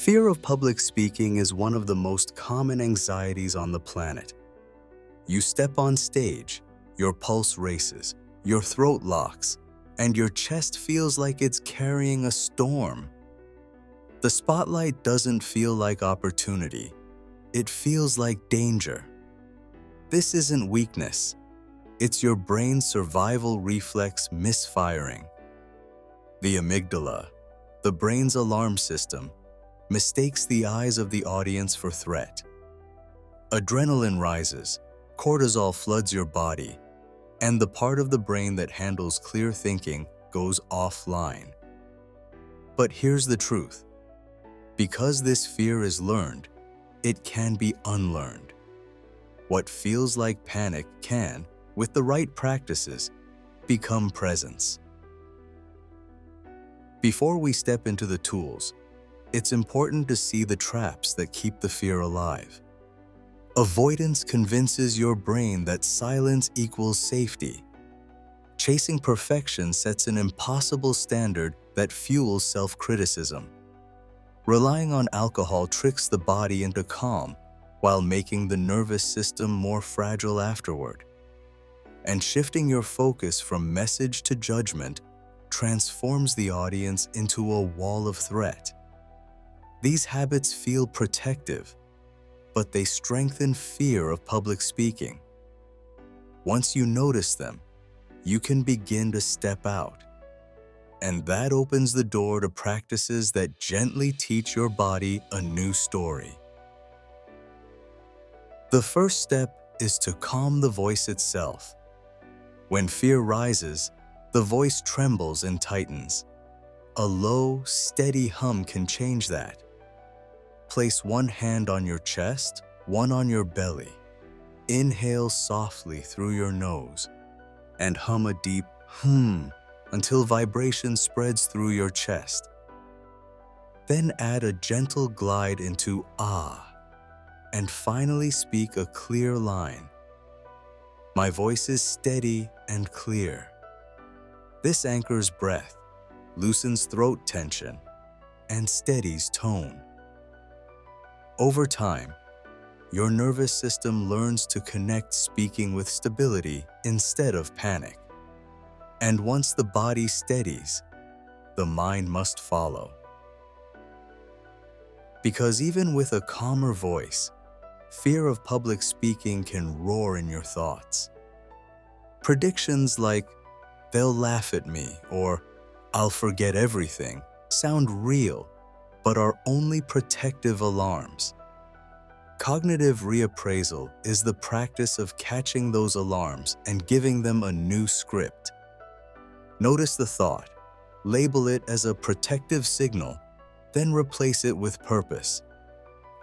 Fear of public speaking is one of the most common anxieties on the planet. You step on stage, your pulse races, your throat locks, and your chest feels like it's carrying a storm. The spotlight doesn't feel like opportunity. It feels like danger. This isn't weakness. It's your brain's survival reflex misfiring. The amygdala, the brain's alarm system, mistakes the eyes of the audience for threat. Adrenaline rises, cortisol floods your body, and the part of the brain that handles clear thinking goes offline. But here's the truth. Because this fear is learned, it can be unlearned. What feels like panic can, with the right practices, become presence. Before we step into the tools, it's important to see the traps that keep the fear alive. Avoidance convinces your brain that silence equals safety. Chasing perfection sets an impossible standard that fuels self-criticism. Relying on alcohol tricks the body into calm while making the nervous system more fragile afterward. And shifting your focus from message to judgment transforms the audience into a wall of threat. These habits feel protective, but they strengthen fear of public speaking. Once you notice them, you can begin to step out. And that opens the door to practices that gently teach your body a new story. The first step is to calm the voice itself. When fear rises, the voice trembles and tightens. A low, steady hum can change that. Place one hand on your chest, one on your belly. Inhale softly through your nose and hum a deep until vibration spreads through your chest. Then add a gentle glide into ah, and finally speak a clear line. My voice is steady and clear. This anchors breath, loosens throat tension, and steadies tone. Over time, your nervous system learns to connect speaking with stability instead of panic. And once the body steadies, the mind must follow. Because even with a calmer voice, fear of public speaking can roar in your thoughts. Predictions like, "They'll laugh at me," or "I'll forget everything," sound real, but are only protective alarms. Cognitive reappraisal is the practice of catching those alarms and giving them a new script. Notice the thought, label it as a protective signal, then replace it with purpose.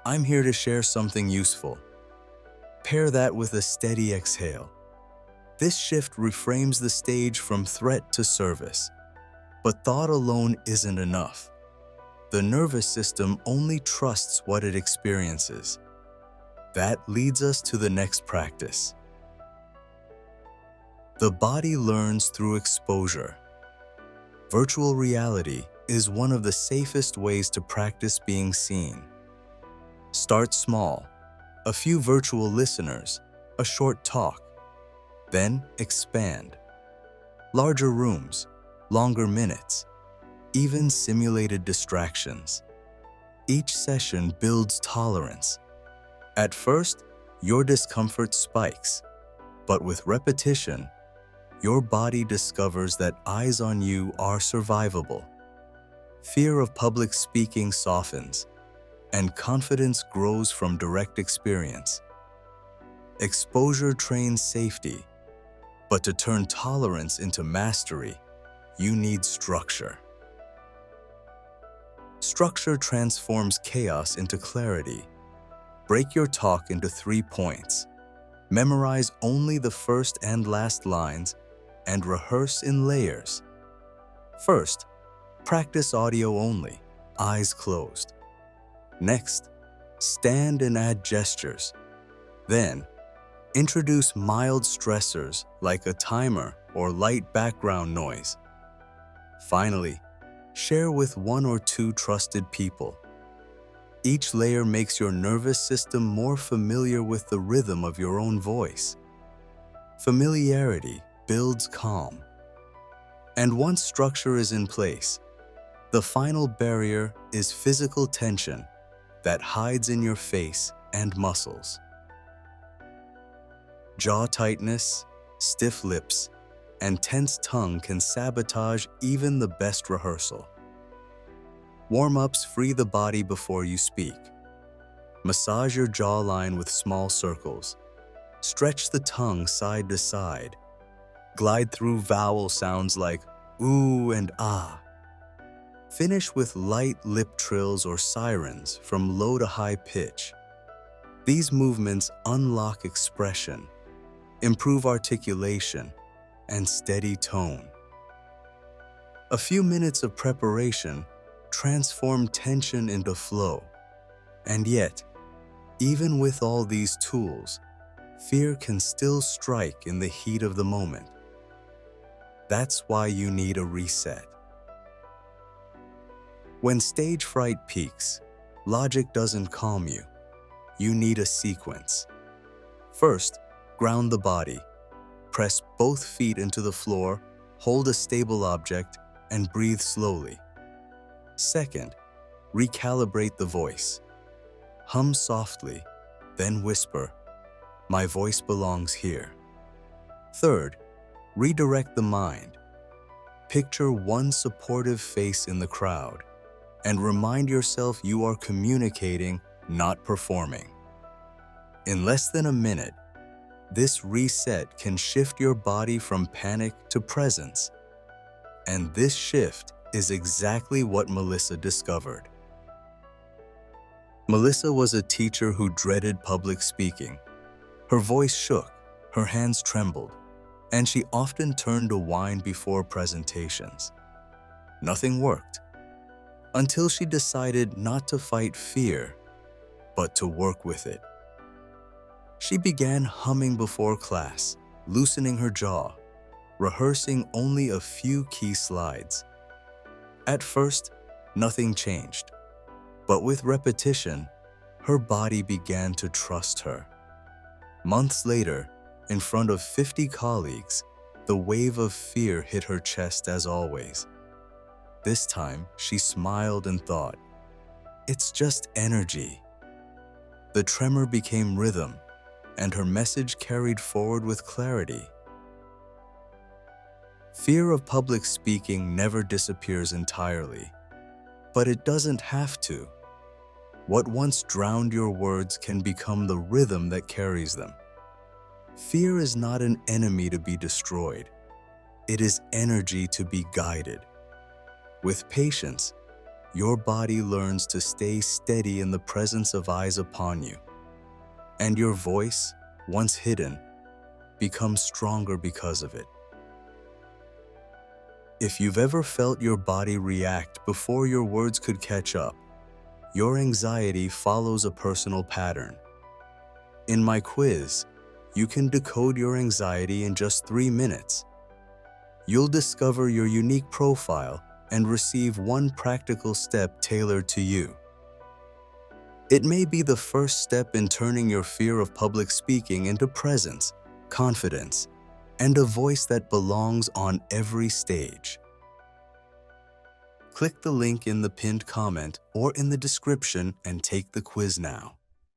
I'm here to share something useful. Pair that with a steady exhale. This shift reframes the stage from threat to service. But thought alone isn't enough. The nervous system only trusts what it experiences. That leads us to the next practice. The body learns through exposure. Virtual reality is one of the safest ways to practice being seen. Start small, a few virtual listeners, a short talk. Then expand. Larger rooms, longer minutes, even simulated distractions. Each session builds tolerance. At first, your discomfort spikes, but with repetition, your body discovers that eyes on you are survivable. Fear of public speaking softens, and confidence grows from direct experience. Exposure trains safety, but to turn tolerance into mastery, you need structure. Structure transforms chaos into clarity. Break your talk into 3 points. Memorize only the first and last lines, and rehearse in layers. First, practice audio only, eyes closed. Next, stand and add gestures. Then, introduce mild stressors like a timer or light background noise. Finally, share with 1 or 2 trusted people. Each layer makes your nervous system more familiar with the rhythm of your own voice. Familiarity builds calm. And once structure is in place, the final barrier is physical tension that hides in your face and muscles. Jaw tightness, stiff lips, and tense tongue can sabotage even the best rehearsal. Warm-ups free the body before you speak. Massage your jawline with small circles. Stretch the tongue side to side. Glide through vowel sounds like ooh and ah. Finish with light lip trills or sirens from low to high pitch. These movements unlock expression, improve articulation, and steady tone. A few minutes of preparation transform tension into flow. And yet, even with all these tools, fear can still strike in the heat of the moment. That's why you need a reset. When stage fright peaks, logic doesn't calm you. You need a sequence. First, ground the body. Press both feet into the floor, hold a stable object, and breathe slowly. Second, recalibrate the voice. Hum softly, then whisper, "My voice belongs here." Third, redirect the mind. Picture one supportive face in the crowd and remind yourself you are communicating, not performing. In less than a minute, this reset can shift your body from panic to presence. And this shift is exactly what Melissa discovered. Melissa was a teacher who dreaded public speaking. Her voice shook, her hands trembled, and she often turned to wine before presentations. Nothing worked, until she decided not to fight fear, but to work with it. She began humming before class, loosening her jaw, rehearsing only a few key slides. At first, nothing changed, but with repetition, her body began to trust her. Months later, in front of 50 colleagues, the wave of fear hit her chest as always. This time, she smiled and thought, "It's just energy." The tremor became rhythm, and her message carried forward with clarity. Fear of public speaking never disappears entirely, but it doesn't have to. What once drowned your words can become the rhythm that carries them. Fear is not an enemy to be destroyed. It is energy to be guided. With patience, your body learns to stay steady in the presence of eyes upon you. And your voice, once hidden, becomes stronger because of it. If you've ever felt your body react before your words could catch up, your anxiety follows a personal pattern. In my quiz, you can decode your anxiety in just 3 minutes. You'll discover your unique profile and receive one practical step tailored to you. It may be the first step in turning your fear of public speaking into presence, confidence, and a voice that belongs on every stage. Click the link in the pinned comment or in the description and take the quiz now.